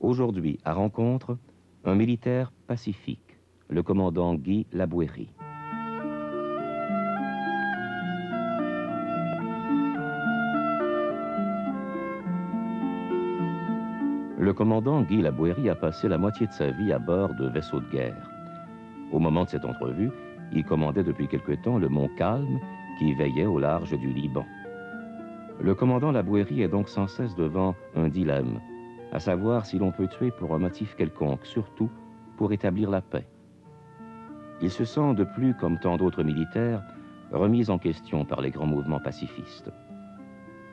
Aujourd'hui, à Rencontre, un militaire pacifique, le commandant Guy Labouéry. Le commandant Guy Labouéry a passé la moitié de sa vie à bord de vaisseaux de guerre. Au moment de cette entrevue, il commandait depuis quelque temps le Montcalm qui veillait au large du Liban. Le commandant Labouéry est donc sans cesse devant un dilemme, à savoir si l'on peut tuer pour un motif quelconque, surtout pour établir la paix. Il se sent de plus, comme tant d'autres militaires, remis en question par les grands mouvements pacifistes.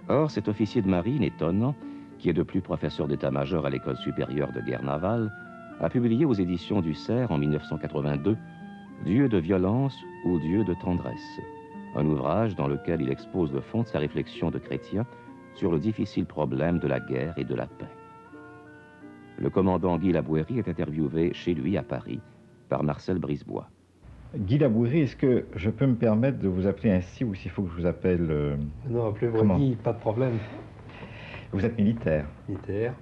Or, cet officier de marine étonnant, qui est de plus professeur d'état-major à l'École supérieure de guerre navale, a publié aux éditions du Cerf en 1982 « Dieu de violence ou Dieu de tendresse », un ouvrage dans lequel il expose le fond de sa réflexion de chrétien sur le difficile problème de la guerre et de la paix. Le commandant Guy Labouéry est interviewé chez lui à Paris par Marcel Brisebois. Guy Labouéry, est-ce que je peux me permettre de vous appeler ainsi ou s'il faut que je vous appelle... Non, appelez-moi Guy, pas de problème. Vous êtes militaire. Militaire.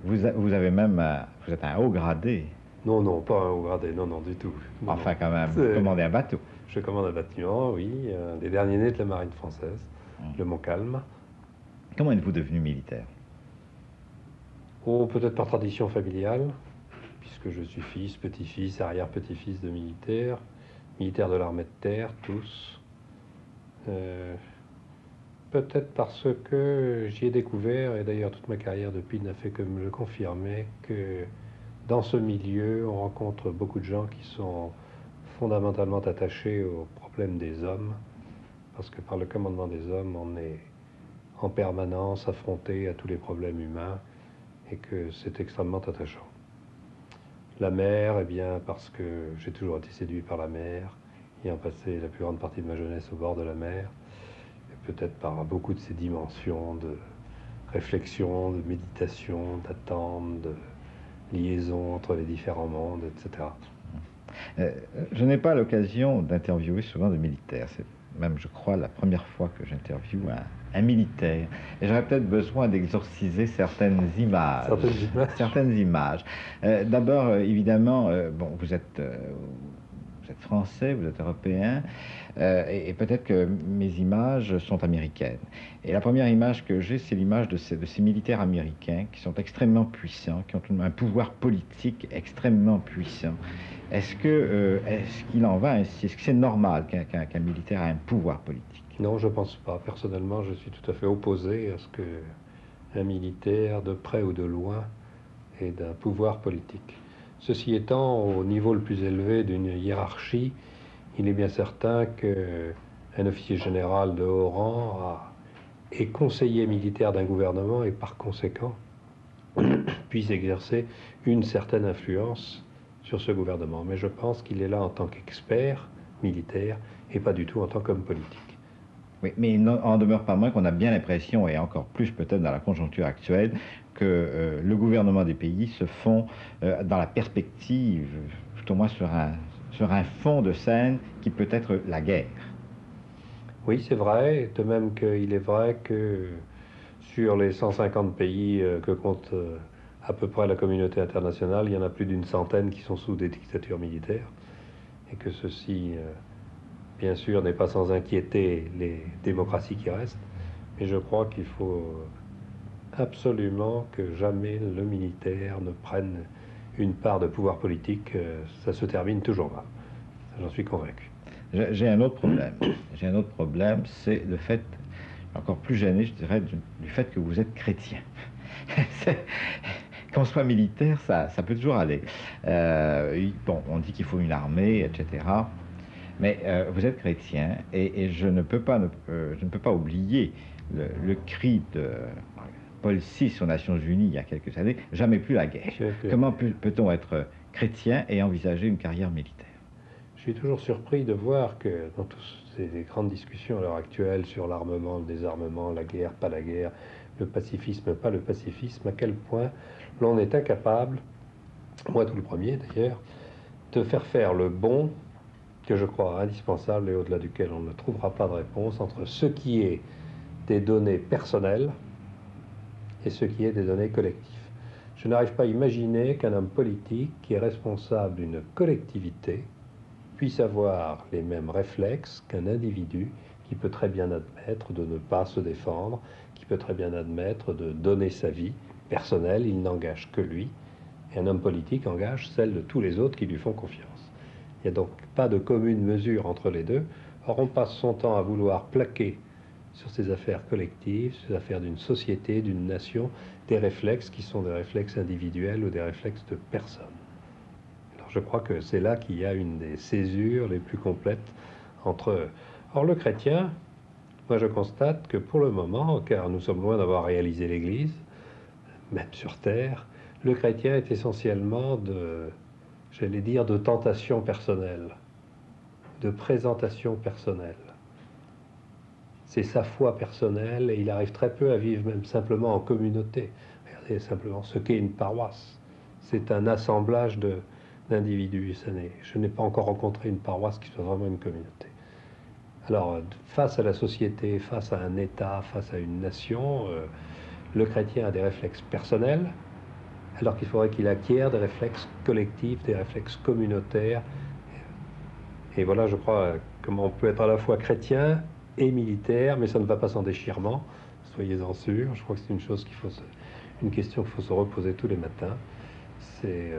Vous avez même... vous êtes un haut gradé. Non, non, pas un haut gradé, non, non, du tout. Non, enfin, quand même, vous commandez un bateau. Je commande un bâtiment, oui, un des derniers nés de la marine française, le Montcalm. Comment êtes-vous devenu militaire? Oh, peut-être par tradition familiale, puisque je suis fils, petit-fils, arrière-petit-fils de militaires de l'armée de terre, tous. Peut-être parce que j'y ai découvert, et d'ailleurs toute ma carrière depuis n'a fait que me le confirmer, que dans ce milieu, on rencontre beaucoup de gens qui sont fondamentalement attachés aux problèmes des hommes, parce que par le commandement des hommes, on est en permanence affronté à tous les problèmes humains, et que c'est extrêmement attachant. La mer, eh bien, parce que j'ai toujours été séduit par la mer, ayant passé la plus grande partie de ma jeunesse au bord de la mer, et peut-être par beaucoup de ces dimensions de réflexion, de méditation, d'attente, de liaison entre les différents mondes, etc. Je n'ai pas l'occasion d'interviewer souvent de militaires. C'est même, je crois, la première fois que j'interviewe un militaire. Et j'aurais peut-être besoin d'exorciser certaines images. Certaines images. D'abord, évidemment, bon, vous êtes français, vous êtes européen, et peut-être que mes images sont américaines. Et la première image que j'ai, c'est l'image de ces militaires américains qui sont extrêmement puissants, qui ont un pouvoir politique extrêmement puissant. Est-ce qu'il en va ainsi? Est-ce que c'est normal qu'un militaire ait un pouvoir politique? Non, je ne pense pas. Personnellement, je suis tout à fait opposé à ce qu'un militaire, de près ou de loin, ait d'un pouvoir politique. Ceci étant, au niveau le plus élevé d'une hiérarchie, il est bien certain qu'un officier général de haut rang est conseiller militaire d'un gouvernement et par conséquent puisse exercer une certaine influence sur ce gouvernement. Mais je pense qu'il est là en tant qu'expert militaire et pas du tout en tant qu'homme politique. Oui, mais il n'en demeure pas moins qu'on a bien l'impression, et encore plus peut-être dans la conjoncture actuelle, que le gouvernement des pays se font dans la perspective, tout au moins sur un fond de scène qui peut être la guerre. Oui, c'est vrai, de même qu'il est vrai que sur les 150 pays que compte à peu près la communauté internationale, il y en a plus d'une centaine qui sont sous des dictatures militaires, et que ceci, bien sûr, n'est pas sans inquiéter les démocraties qui restent, mais je crois qu'il faut absolument que jamais le militaire ne prenne une part de pouvoir politique, ça se termine toujours mal. J'en suis convaincu. J'ai un autre problème. J'ai un autre problème, c'est le fait, encore plus gêné, je dirais, du fait que vous êtes chrétien. Qu'on soit militaire, ça peut toujours aller. Bon, on dit qu'il faut une armée, etc. Mais vous êtes chrétien, et je ne peux pas oublier le cri de Paul VI aux Nations Unies il y a quelques années, « Jamais plus la guerre ». Comment peut-on être chrétien et envisager une carrière militaire? Je suis toujours surpris de voir que dans toutes ces grandes discussions à l'heure actuelle sur l'armement, le désarmement, la guerre, pas la guerre, le pacifisme, pas le pacifisme, à quel point l'on est incapable, moi tout le premier d'ailleurs, de faire le bon, que je crois indispensable et au-delà duquel on ne trouvera pas de réponse, entre ce qui est des données personnelles et ce qui est des données collectives. Je n'arrive pas à imaginer qu'un homme politique qui est responsable d'une collectivité puisse avoir les mêmes réflexes qu'un individu qui peut très bien admettre de ne pas se défendre, qui peut très bien admettre de donner sa vie personnelle, il n'engage que lui, et un homme politique engage celle de tous les autres qui lui font confiance. Il n'y a donc pas de commune mesure entre les deux. Or, on passe son temps à vouloir plaquer sur ces affaires collectives, sur ces affaires d'une société, d'une nation, des réflexes qui sont des réflexes individuels ou des réflexes de personne. Alors, je crois que c'est là qu'il y a une des césures les plus complètes entre eux. Or, le chrétien, moi je constate que pour le moment, car nous sommes loin d'avoir réalisé l'Église, même sur terre, le chrétien est essentiellement j'allais dire, de tentation personnelle, de présentation personnelle. C'est sa foi personnelle et il arrive très peu à vivre même simplement en communauté. Regardez simplement ce qu'est une paroisse. C'est un assemblage d'individus. Je n'ai pas encore rencontré une paroisse qui soit vraiment une communauté. Alors, face à la société, face à un État, face à une nation, le chrétien a des réflexes personnels, alors qu'il faudrait qu'il acquiert des réflexes collectifs, des réflexes communautaires. Et voilà, je crois, comment on peut être à la fois chrétien et militaire, mais ça ne va pas sans déchirement, soyez-en sûrs. Je crois que c'est une question qu'il faut se reposer tous les matins. C'est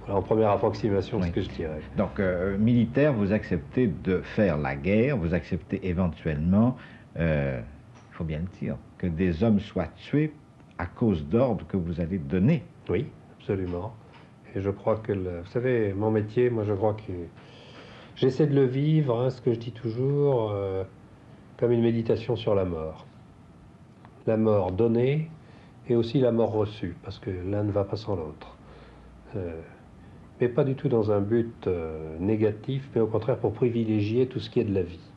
voilà, en première approximation, ce que je dirais. Donc, militaire, vous acceptez de faire la guerre, vous acceptez éventuellement, il faut bien le dire, que des hommes soient tués à cause d'ordres que vous allez donner. Oui, absolument. Et je crois que, vous savez, mon métier, moi je crois que j'essaie de le vivre, hein, ce que je dis toujours, comme une méditation sur la mort. La mort donnée et aussi la mort reçue, parce que l'un ne va pas sans l'autre. Mais pas du tout dans un but négatif, mais au contraire pour privilégier tout ce qui est de la vie.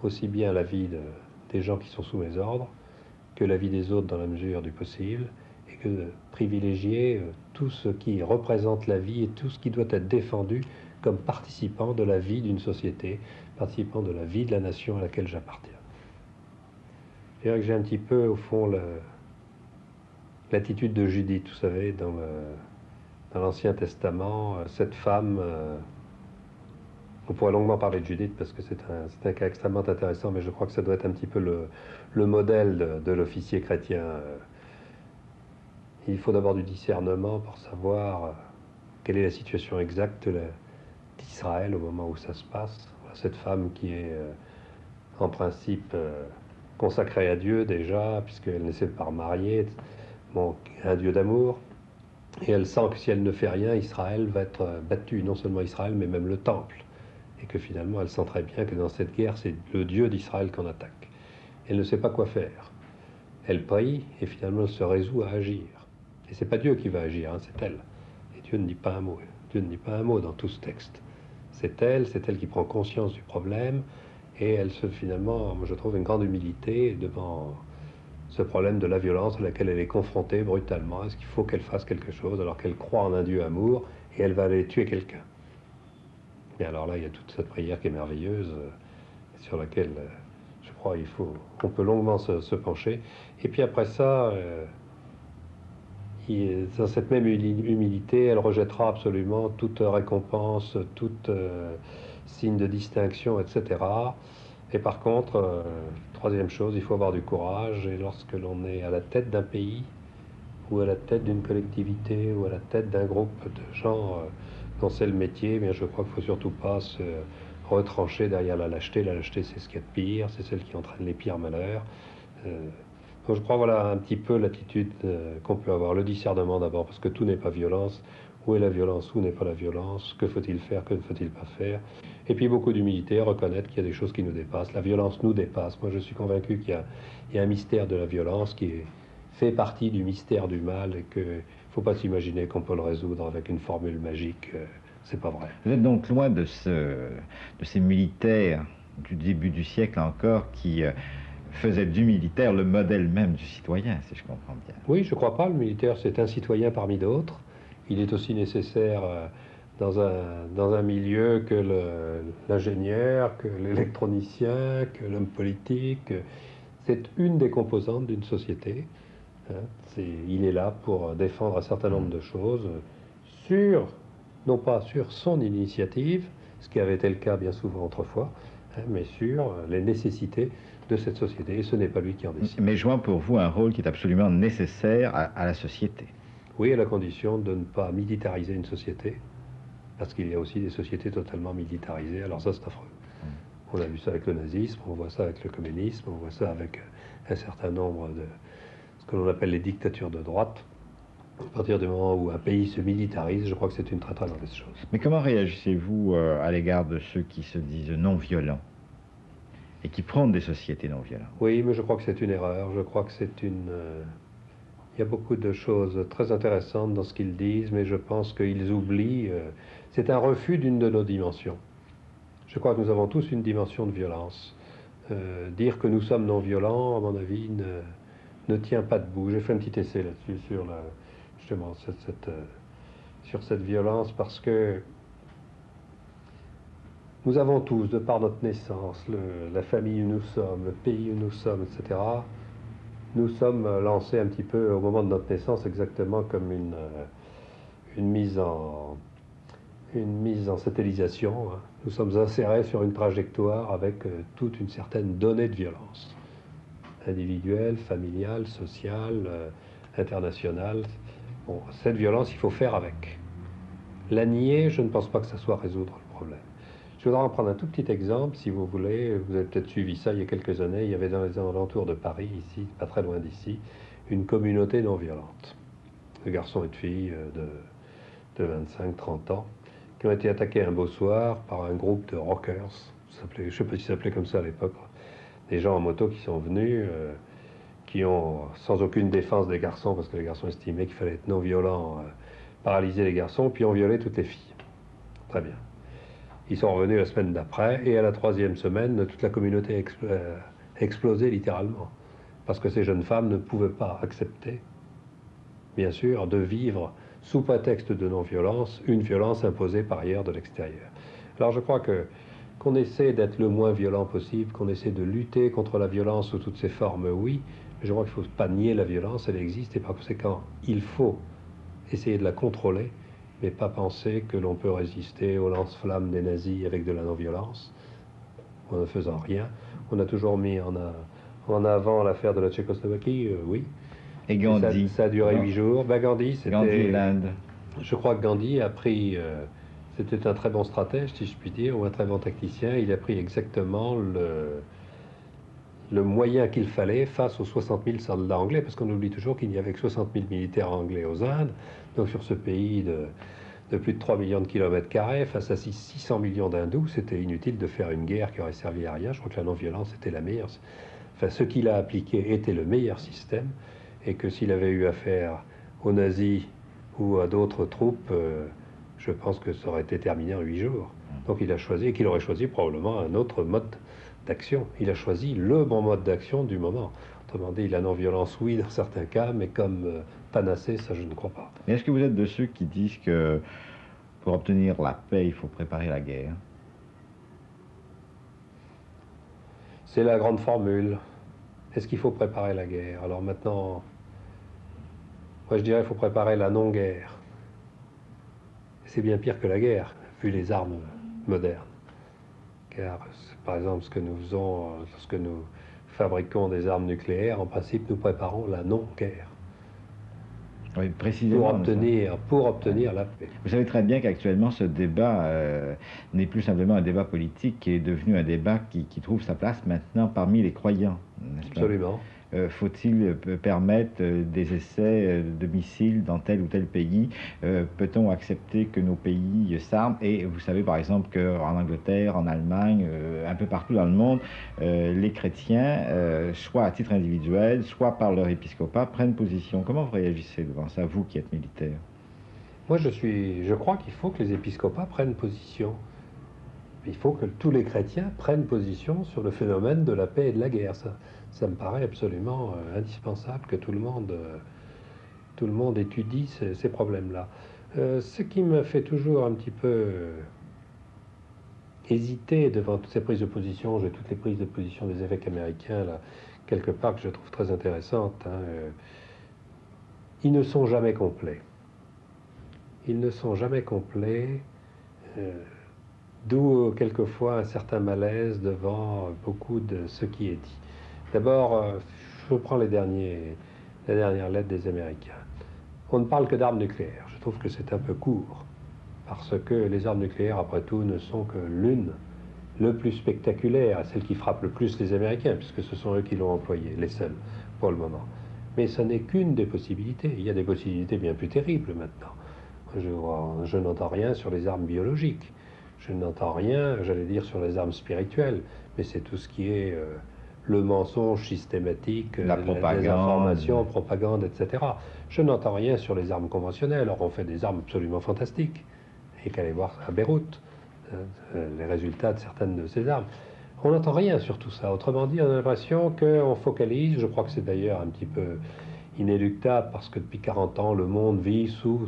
Aussi bien la vie des gens qui sont sous mes ordres, que la vie des autres dans la mesure du possible, et que de privilégier tout ce qui représente la vie et tout ce qui doit être défendu comme participant de la vie d'une société, participant de la vie de la nation à laquelle j'appartiens. Je dirais que j'ai un petit peu, au fond, l'attitude de Judith, vous savez, dans l'Ancien Testament, cette femme... On pourrait longuement parler de Judith parce que c'est un cas extrêmement intéressant, mais je crois que ça doit être un petit peu le modèle de l'officier chrétien. Il faut d'abord du discernement pour savoir quelle est la situation exacte d'Israël au moment où ça se passe. Cette femme qui est en principe consacrée à Dieu déjà, puisqu'elle ne s'est pas remariée, bon, un Dieu d'amour. Et elle sent que si elle ne fait rien, Israël va être battu, non seulement Israël, mais même le temple. Et que finalement, elle sent très bien que dans cette guerre, c'est le Dieu d'Israël qu'on attaque. Elle ne sait pas quoi faire. Elle prie et finalement, elle se résout à agir. Et c'est pas Dieu qui va agir, hein, c'est elle. Et Dieu ne dit pas un mot. Dieu ne dit pas un mot dans tout ce texte. C'est elle qui prend conscience du problème et elle se finalement, moi je trouve, une grande humilité devant ce problème de la violence à laquelle elle est confrontée brutalement. Est-ce qu'il faut qu'elle fasse quelque chose alors qu'elle croit en un Dieu amour et elle va aller tuer quelqu'un? Et alors là, il y a toute cette prière qui est merveilleuse, sur laquelle, je crois, on peut longuement se pencher. Et puis après ça, dans cette même humilité, elle rejettera absolument toute récompense, toute signe de distinction, etc. Et par contre, troisième chose, il faut avoir du courage. Et lorsque l'on est à la tête d'un pays, ou à la tête d'une collectivité, ou à la tête d'un groupe de gens dont c'est le métier, bien je crois qu'il ne faut surtout pas se retrancher derrière la lâcheté. La lâcheté, c'est ce qu'il y a de pire, c'est celle qui entraîne les pires malheurs. Donc je crois, voilà un petit peu l'attitude qu'on peut avoir, le discernement d'abord, parce que tout n'est pas violence. Où est la violence, où n'est pas la violence, que faut-il faire, que ne faut-il pas faire. Et puis beaucoup d'humilité, reconnaître qu'il y a des choses qui nous dépassent. La violence nous dépasse. Moi je suis convaincu qu'il y a un mystère de la violence qui fait partie du mystère du mal et qu'il ne faut pas s'imaginer qu'on peut le résoudre avec une formule magique. C'est pas vrai. Vous êtes donc loin de ces militaires du début du siècle encore qui faisaient du militaire le modèle même du citoyen, si je comprends bien. Oui, je ne crois pas. Le militaire, c'est un citoyen parmi d'autres. Il est aussi nécessaire dans un milieu que l'ingénieur, que l'électronicien, que l'homme politique. C'est une des composantes d'une société. Hein. Il est là pour défendre un certain nombre de choses non pas sur son initiative, ce qui avait été le cas bien souvent autrefois, hein, mais sur les nécessités de cette société. Et ce n'est pas lui qui en décide. Mais jouant pour vous un rôle qui est absolument nécessaire à la société. Oui, à la condition de ne pas militariser une société, parce qu'il y a aussi des sociétés totalement militarisées. Alors ça, c'est affreux. On a vu ça avec le nazisme, on voit ça avec le communisme, on voit ça avec un certain nombre de ce que l'on appelle les dictatures de droite. À partir du moment où un pays se militarise, je crois que c'est une très très mauvaise chose. Mais comment réagissez-vous à l'égard de ceux qui se disent non violents et qui prônent des sociétés non violentes? Oui, mais je crois que c'est une erreur. Je crois que c'est une... Il y a beaucoup de choses très intéressantes dans ce qu'ils disent, mais je pense qu'ils oublient... c'est un refus d'une de nos dimensions. Je crois que nous avons tous une dimension de violence. Dire que nous sommes non violents, à mon avis, ne tient pas debout. J'ai fait un petit essai là-dessus sur justement sur cette violence, parce que nous avons tous, de par notre naissance, la famille où nous sommes, le pays où nous sommes, etc., nous sommes lancés un petit peu au moment de notre naissance exactement comme une mise en satellisation. Hein. Nous sommes insérés sur une trajectoire avec toute une certaine donnée de violence, individuelle, familiale, sociale, internationale. Bon, cette violence, il faut faire avec. La nier, je ne pense pas que ça soit résoudre le problème. Je voudrais en prendre un tout petit exemple, si vous voulez. Vous avez peut-être suivi ça il y a quelques années. Il y avait dans les alentours de Paris, ici, pas très loin d'ici, une communauté non violente, de garçons et de filles de 25-30 ans, qui ont été attaqués un beau soir par un groupe de rockers. Je ne sais pas si ça s'appelait comme ça à l'époque. Des gens en moto qui sont venus, qui ont, sans aucune défense des garçons, parce que les garçons estimaient qu'il fallait être non violent, paralyser les garçons, puis ont violé toutes les filles. Très bien. Ils sont revenus la semaine d'après, et à la 3e semaine, toute la communauté a explosé littéralement. Parce que ces jeunes femmes ne pouvaient pas accepter, bien sûr, de vivre, sous prétexte de non-violence, une violence imposée par ailleurs de l'extérieur. Alors je crois qu'on essaie d'être le moins violent possible, qu'on essaie de lutter contre la violence sous toutes ses formes, oui, mais je crois qu'il ne faut pas nier la violence, elle existe, et par conséquent, il faut essayer de la contrôler, mais pas penser que l'on peut résister aux lance-flammes des nazis avec de la non-violence, en ne faisant rien. On a toujours mis en avant l'affaire de la Tchécoslovaquie, oui. Et Gandhi. Ça a duré 8 jours. Ben, Gandhi, c'était... Gandhi, l'Inde. Je crois que Gandhi a pris... c'était un très bon stratège, si je puis dire, ou un très bon tacticien. Il a pris exactement le moyen qu'il fallait face aux 60 000 soldats anglais, parce qu'on oublie toujours qu'il n'y avait que 60 000 militaires anglais aux Indes. Donc sur ce pays de plus de 3 millions de kilomètres carrés, face à 600 millions d'hindous, c'était inutile de faire une guerre qui aurait servi à rien. Je crois que la non-violence était la meilleure. Enfin, ce qu'il a appliqué était le meilleur système, et que s'il avait eu affaire aux nazis ou à d'autres troupes, je pense que ça aurait été terminé en 8 jours. Donc il a choisi, et qu'il aurait choisi probablement un autre mode d'action. Il a choisi le bon mode d'action du moment. Autrement dit, la non-violence, oui, dans certains cas, mais comme panacée, ça je ne crois pas. Mais est-ce que vous êtes de ceux qui disent que pour obtenir la paix, il faut préparer la guerre? C'est la grande formule. Est-ce qu'il faut préparer la guerre? Alors maintenant, moi je dirais qu'il faut préparer la non-guerre. C'est bien pire que la guerre, vu les armes modernes. Car, par exemple, ce que nous faisons, lorsque nous fabriquons des armes nucléaires, en principe, nous préparons la non-guerre. Oui, précisément. Pour obtenir la paix. Vous savez très bien qu'actuellement, ce débat n'est plus simplement un débat politique, qui est devenu un débat qui trouve sa place maintenant parmi les croyants. Absolument. Faut-il permettre des essais de missiles dans tel ou tel pays? Peut-on accepter que nos pays s'arment? Et vous savez par exemple qu'en Angleterre, en Allemagne, un peu partout dans le monde, les chrétiens, soit à titre individuel, soit par leur épiscopat, prennent position. Comment vous réagissez devant ça, vous qui êtes militaire? Moi je crois qu'il faut que les épiscopats prennent position. Il faut que tous les chrétiens prennent position sur le phénomène de la paix et de la guerre. Ça me paraît absolument indispensable que tout le monde étudie ces problèmes-là. Ce qui me fait toujours un petit peu hésiter devant toutes ces prises de position, j'ai toutes les prises de position des évêques américains, là, quelque part, que je trouve très intéressantes. Hein. Ils ne sont jamais complets. Ils ne sont jamais complets, d'où quelquefois un certain malaise devant beaucoup de ce qui est dit. D'abord, je prends la dernière lettre des Américains. On ne parle que d'armes nucléaires. Je trouve que c'est un peu court, parce que les armes nucléaires, après tout, ne sont que l'une, le plus spectaculaire, celle qui frappe le plus les Américains, puisque ce sont eux qui l'ont employée, les seuls, pour le moment. Mais ce n'est qu'une des possibilités. Il y a des possibilités bien plus terribles maintenant. Je n'entends rien sur les armes biologiques. Je n'entends rien, j'allais dire, sur les armes spirituelles. Mais c'est tout ce qui est le mensonge systématique, la propagande, les informations, propagande, etc. Je n'entends rien sur les armes conventionnelles. Or, on fait des armes absolument fantastiques. Et qu'aller voir à Beyrouth les résultats de certaines de ces armes. On n'entend rien sur tout ça. Autrement dit, on a l'impression qu'on focalise, je crois que c'est d'ailleurs un petit peu inéluctable, parce que depuis 40 ans, le monde vit sous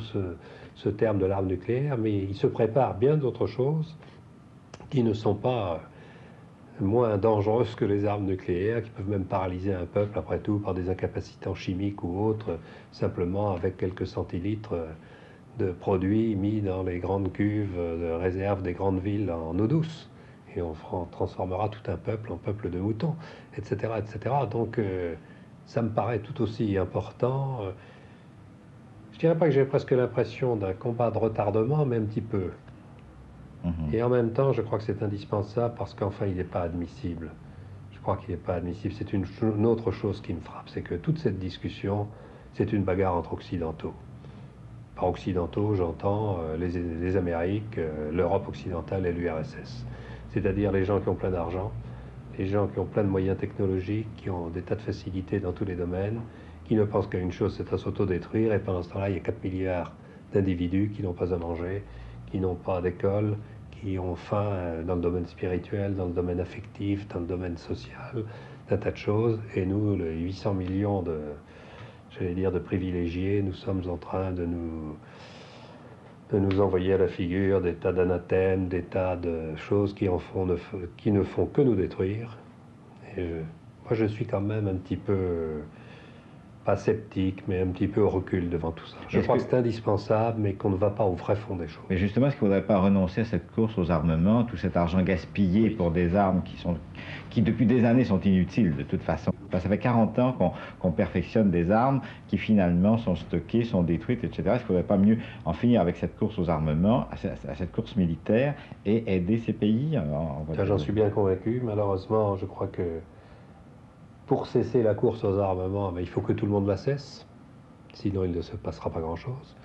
ce terme de l'arme nucléaire, mais il se prépare bien d'autres choses qui ne sont pas moins dangereuses que les armes nucléaires, qui peuvent même paralyser un peuple, après tout, par des incapacitants chimiques ou autres, simplement avec quelques centilitres de produits mis dans les grandes cuves de réserve des grandes villes en eau douce. Et on transformera tout un peuple en peuple de moutons, etc. etc. Donc ça me paraît tout aussi important. Je dirais pas que j'ai presque l'impression d'un combat de retardement, mais un petit peu. Et en même temps, je crois que c'est indispensable parce qu'enfin, il n'est pas admissible. Je crois qu'il n'est pas admissible. C'est une autre chose qui me frappe, c'est que toute cette discussion, c'est une bagarre entre occidentaux. Par occidentaux, j'entends les Amériques, l'Europe occidentale et l'URSS. C'est-à-dire les gens qui ont plein d'argent, les gens qui ont plein de moyens technologiques, qui ont des tas de facilités dans tous les domaines, qui ne pensent qu'à une chose, c'est à s'autodétruire. Et pendant ce temps-là, il y a 4 milliards d'individus qui n'ont pas à manger, qui n'ont pas d'école, qui ont faim dans le domaine spirituel, dans le domaine affectif, dans le domaine social, un tas de choses. Et nous, les 800 millions de privilégiés, nous sommes en train de nous envoyer à la figure des tas d'anathèmes, des tas de choses qui ne font que nous détruire. Et moi, je suis quand même un petit peu, pas sceptique, mais un petit peu au recul devant tout ça. Je crois que c'est indispensable, mais qu'on ne va pas au vrai fond des choses. Mais justement, est-ce qu'il ne faudrait pas renoncer à cette course aux armements, tout cet argent gaspillé pour des armes qui depuis des années sont inutiles de toute façon? Ça fait 40 ans qu'on perfectionne des armes qui finalement sont stockées, sont détruites, etc. Est-ce qu'il ne faudrait pas mieux en finir avec cette course aux armements, à cette course militaire, et aider ces pays? J'en suis bien convaincu. Malheureusement, je crois que pour cesser la course aux armements, il faut que tout le monde la cesse, sinon il ne se passera pas grand-chose.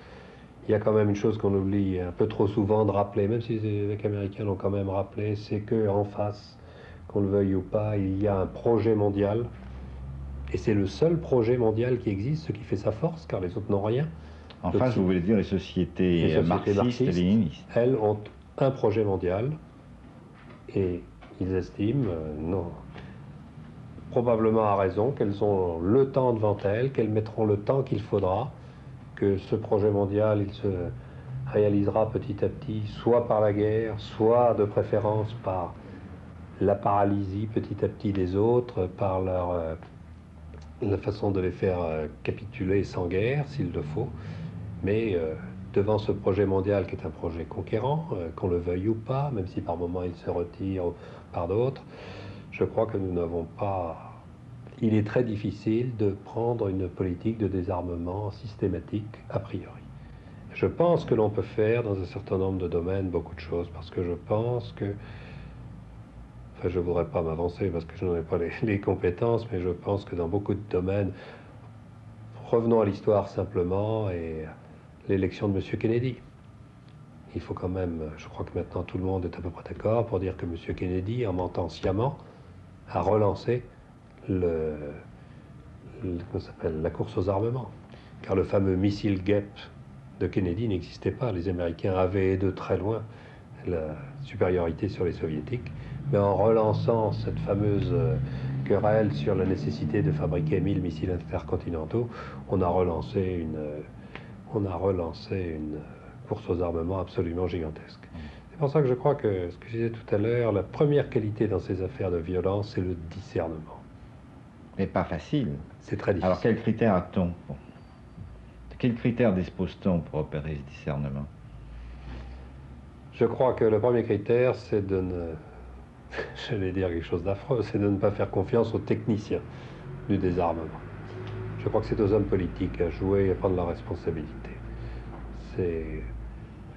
Il y a quand même une chose qu'on oublie un peu trop souvent de rappeler, même si les évêques américains l'ont quand même rappelé, c'est qu'en face, qu'on le veuille ou pas, il y a un projet mondial, et c'est le seul projet mondial qui existe, ce qui fait sa force, car les autres n'ont rien. En face, vous voulez dire les sociétés marxistes et léninistes. Elles ont un projet mondial, et ils estiment, probablement à raison, qu'elles ont le temps devant elles, qu'elles mettront le temps qu'il faudra, que ce projet mondial, il se réalisera petit à petit, soit par la guerre, soit de préférence par la paralysie petit à petit des autres, par la façon de les faire capituler sans guerre, s'il le faut. Mais devant ce projet mondial qui est un projet conquérant, qu'on le veuille ou pas, même si par moments il se retire par d'autres, je crois que nous n'avons pas... Il est très difficile de prendre une politique de désarmement systématique a priori. Je pense que l'on peut faire dans un certain nombre de domaines beaucoup de choses, parce que je pense que... Enfin, je ne voudrais pas m'avancer parce que je n'en ai pas les compétences, mais je pense que dans beaucoup de domaines, revenons à l'histoire simplement, et l'élection de M. Kennedy. Il faut quand même, je crois que maintenant tout le monde est à peu près d'accord pour dire que M. Kennedy, en mentant sciemment, a relancé la course aux armements. Car le fameux missile GEP de Kennedy n'existait pas. Les Américains avaient de très loin la supériorité sur les Soviétiques. Mais en relançant cette fameuse querelle sur la nécessité de fabriquer 1000 missiles intercontinentaux, on a relancé une course aux armements absolument gigantesque. C'est pour ça que je crois que, ce que je disais tout à l'heure, la première qualité dans ces affaires de violence, c'est le discernement. Mais pas facile. C'est très difficile. Alors quels critères a-t-on? Quels critères dispose-t-on pour opérer ce discernement? Je crois que le premier critère, c'est de ne... J'allais dire quelque chose d'affreux, c'est de ne pas faire confiance aux techniciens du désarmement. Je crois que c'est aux hommes politiques à jouer et à prendre leurs responsabilités. Je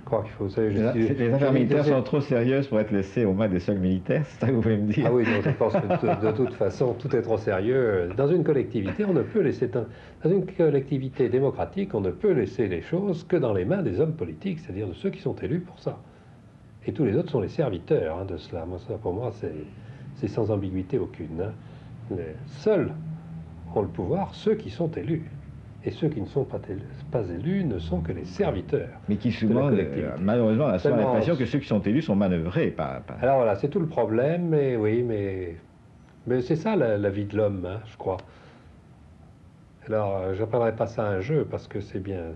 crois qu'il faut... Les affaires militaires sont trop sérieuses pour être laissées aux mains des seuls militaires, c'est ça que vous voulez me dire? Ah oui, non, je pense que de toute façon, tout est trop sérieux. Dans une collectivité, on ne peut laisser... Dans une collectivité démocratique, on ne peut laisser les choses que dans les mains des hommes politiques, c'est-à-dire de ceux qui sont élus pour ça. Et tous les autres sont les serviteurs de cela. Moi, ça, pour moi, c'est sans ambiguïté aucune. Hein. Seuls ont le pouvoir ceux qui sont élus. Et ceux qui ne sont pas élus ne sont que les serviteurs. Mais qui souvent, malheureusement, on a souvent l'impression que ceux qui sont élus sont manœuvrés par... Alors voilà, c'est tout le problème, mais oui, mais c'est ça la vie de l'homme, hein, je crois. Alors, je n'appellerai pas ça un jeu, parce que c'est bien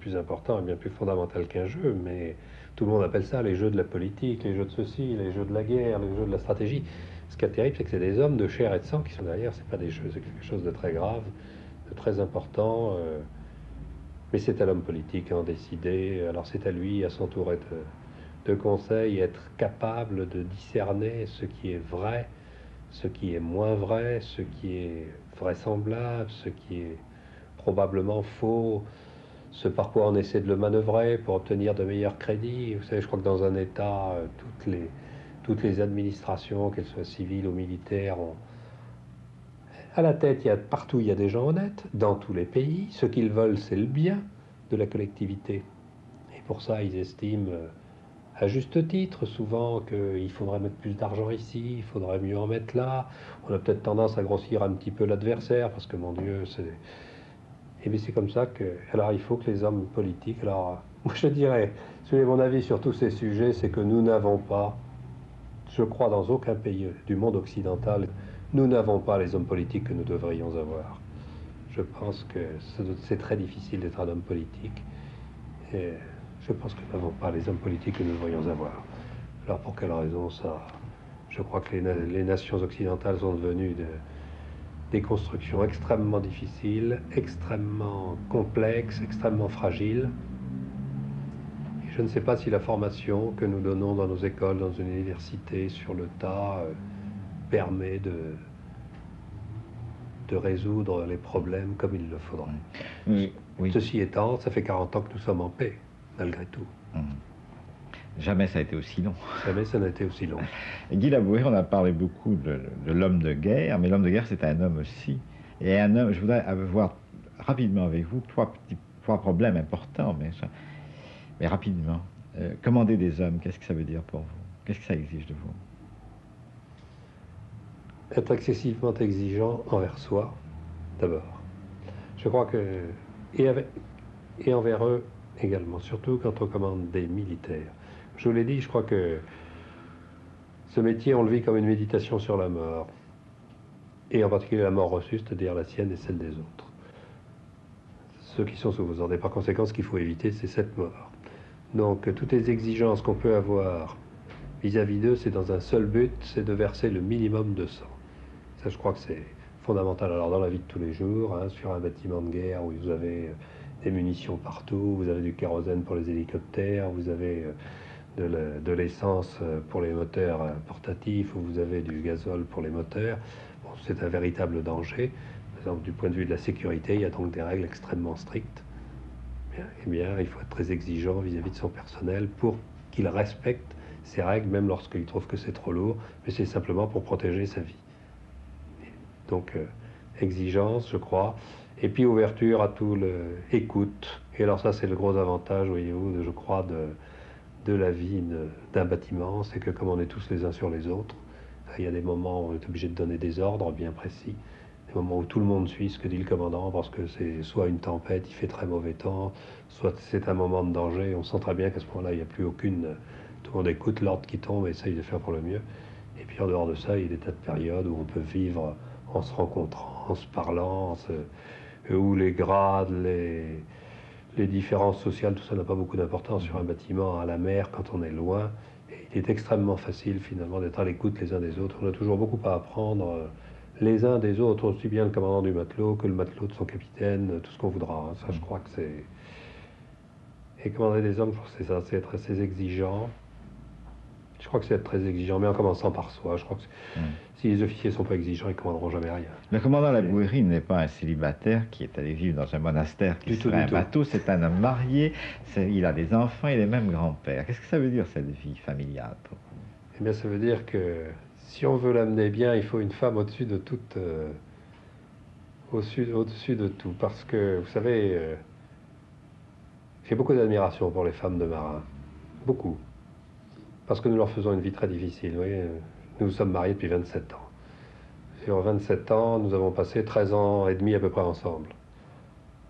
plus important et bien plus fondamental qu'un jeu, mais tout le monde appelle ça les jeux de la politique, les jeux de ceci, les jeux de la guerre, les jeux de la stratégie. Ce qui est terrible, c'est que c'est des hommes de chair et de sang qui sont derrière, c'est pas des jeux, c'est quelque chose de très grave, de très important, mais c'est à l'homme politique à en décider, alors c'est à lui à s'entourer de conseils, être capable de discerner ce qui est vrai, ce qui est moins vrai, ce qui est vraisemblable, ce qui est probablement faux, ce par quoi on essaie de le manœuvrer pour obtenir de meilleurs crédits. Vous savez, je crois que dans un État, toutes les administrations, qu'elles soient civiles ou militaires, à la tête, partout il y a des gens honnêtes, dans tous les pays. Ce qu'ils veulent, c'est le bien de la collectivité. Et pour ça, ils estiment, à juste titre, souvent qu'il faudrait mettre plus d'argent ici, il faudrait mieux en mettre là. On a peut-être tendance à grossir un petit peu l'adversaire, parce que, mon Dieu, et bien c'est comme ça que... Alors il faut que les hommes politiques... Alors, moi je dirais, si vous voulez mon avis sur tous ces sujets, c'est que nous n'avons pas, je crois dans aucun pays du monde occidental, nous n'avons pas les hommes politiques que nous devrions avoir. Je pense que c'est très difficile d'être un homme politique. Et je pense que nous n'avons pas les hommes politiques que nous devrions avoir. Alors pour quelle raison ça? Je crois que les nations occidentales sont devenues des constructions extrêmement difficiles, extrêmement complexes, extrêmement fragiles. Et je ne sais pas si la formation que nous donnons dans nos écoles, dans une université, sur le tas, permet de résoudre les problèmes comme il le faudrait. Oui. Ceci étant, ça fait 40 ans que nous sommes en paix, malgré tout. Jamais ça a été aussi long. Jamais ça n'a été aussi long. Guy Labouheyre, on a parlé beaucoup de l'homme de guerre, mais l'homme de guerre, c'est un homme aussi. Et un homme, je voudrais voir rapidement avec vous trois problèmes importants, mais rapidement. Commander des hommes, qu'est-ce que ça veut dire pour vous? Qu'est-ce que ça exige de vous? Être excessivement exigeant envers soi, d'abord. Je crois que... Et envers eux également, surtout quand on commande des militaires. Je vous l'ai dit, je crois que ce métier, on le vit comme une méditation sur la mort. Et en particulier la mort reçue, c'est-à-dire la sienne et celle des autres. Ceux qui sont sous vos ordres. Et par conséquent, ce qu'il faut éviter, c'est cette mort. Donc, toutes les exigences qu'on peut avoir vis-à-vis d'eux, c'est dans un seul but, c'est de verser le minimum de sang. Ça, je crois que c'est fondamental. Alors, dans la vie de tous les jours, hein, sur un bâtiment de guerre où vous avez des munitions partout, vous avez du kérosène pour les hélicoptères, vous avez de l'essence pour les moteurs portatifs, ou vous avez du gazole pour les moteurs. Bon, c'est un véritable danger. Par exemple, du point de vue de la sécurité, il y a donc des règles extrêmement strictes. Eh bien, il faut être très exigeant vis-à-vis de son personnel pour qu'il respecte ces règles, même lorsqu'il trouve que c'est trop lourd, mais c'est simplement pour protéger sa vie. Donc, exigence, je crois, et puis ouverture à tout écoute. Et alors ça, c'est le gros avantage, voyez-vous, je crois, de la vie d'un bâtiment, c'est que comme on est tous les uns sur les autres, il y a des moments où on est obligé de donner des ordres bien précis, des moments où tout le monde suit ce que dit le commandant, parce que c'est soit une tempête, il fait très mauvais temps, soit c'est un moment de danger, on sent très bien qu'à ce moment-là, il n'y a plus aucune... Tout le monde écoute l'ordre qui tombe et essaye de faire pour le mieux. Et puis en dehors de ça, il y a des tas de périodes où on peut vivre en se rencontrant, en se parlant, où les grades, les différences sociales, tout ça n'a pas beaucoup d'importance sur un bâtiment à la mer quand on est loin. Et il est extrêmement facile finalement d'être à l'écoute les uns des autres. On a toujours beaucoup à apprendre les uns des autres, aussi bien le commandant du matelot que le matelot de son capitaine, tout ce qu'on voudra. Hein. Ça, je crois que c'est... Et commander des hommes, je crois que c'est ça, c'est être assez exigeant. Je crois que c'est être très exigeant, mais en commençant par soi. Je crois que si les officiers ne sont pas exigeants, ils ne commanderont jamais rien. Le commandant Labouéry n'est pas un célibataire qui est allé vivre dans un monastère qui serait un bateau. C'est un homme marié, il a des enfants, il est même grand-père. Qu'est-ce que ça veut dire, cette vie familiale pour vous? Eh bien, ça veut dire que si on veut l'amener bien, il faut une femme au-dessus de toute... au-dessus de tout. Parce que, vous savez, j'ai beaucoup d'admiration pour les femmes de marins. Beaucoup. Parce que nous leur faisons une vie très difficile. Vous voyez, nous sommes mariés depuis 27 ans. Sur 27 ans, nous avons passé 13 ans et demi à peu près ensemble.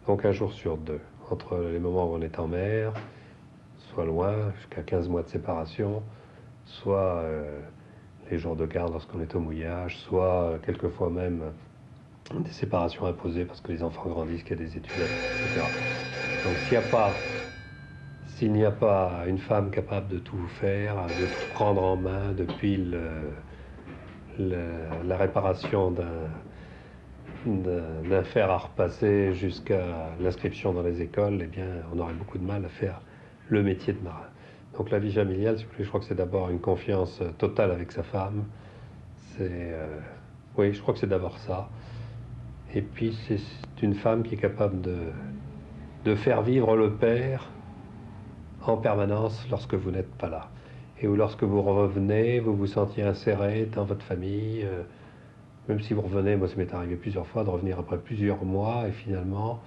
Donc un jour sur deux. Entre les moments où on est en mer, soit loin, jusqu'à 15 mois de séparation, soit les jours de garde lorsqu'on est au mouillage, soit quelquefois même des séparations imposées parce que les enfants grandissent, qu'il y a des études, etc. Donc s'il n'y a pas une femme capable de tout faire, de tout prendre en main depuis la réparation d'un fer à repasser jusqu'à l'inscription dans les écoles, eh bien, on aurait beaucoup de mal à faire le métier de marin. Donc la vie familiale, je crois que c'est d'abord une confiance totale avec sa femme. Oui, je crois que c'est d'abord ça. Et puis c'est une femme qui est capable de faire vivre le père en permanence lorsque vous n'êtes pas là. Et où lorsque vous revenez, vous vous sentiez inséré dans votre famille. Même si vous revenez, moi ça m'est arrivé plusieurs fois de revenir après plusieurs mois et finalement,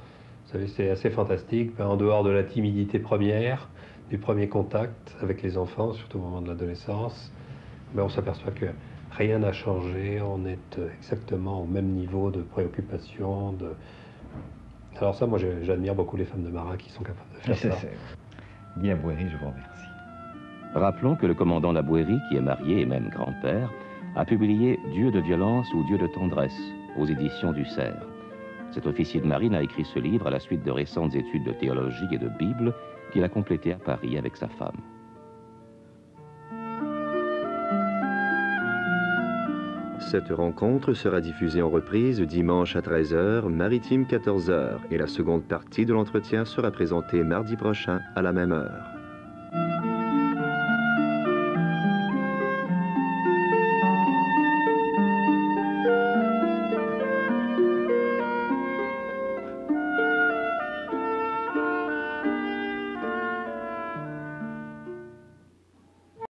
vous savez, c'est assez fantastique. En dehors de la timidité première, du premier contact avec les enfants, surtout au moment de l'adolescence, on s'aperçoit que rien n'a changé, on est exactement au même niveau de préoccupation. Alors ça, moi j'admire beaucoup les femmes de marins qui sont capables de faire ça. Guy Labouéry, je vous remercie. Rappelons que le commandant Labouéry, qui est marié et même grand-père, a publié Dieu de violence ou Dieu de tendresse aux éditions du Cerf. Cet officier de marine a écrit ce livre à la suite de récentes études de théologie et de Bible qu'il a complété à Paris avec sa femme. Cette rencontre sera diffusée en reprise dimanche à 13h, maritime 14h, et la seconde partie de l'entretien sera présentée mardi prochain à la même heure.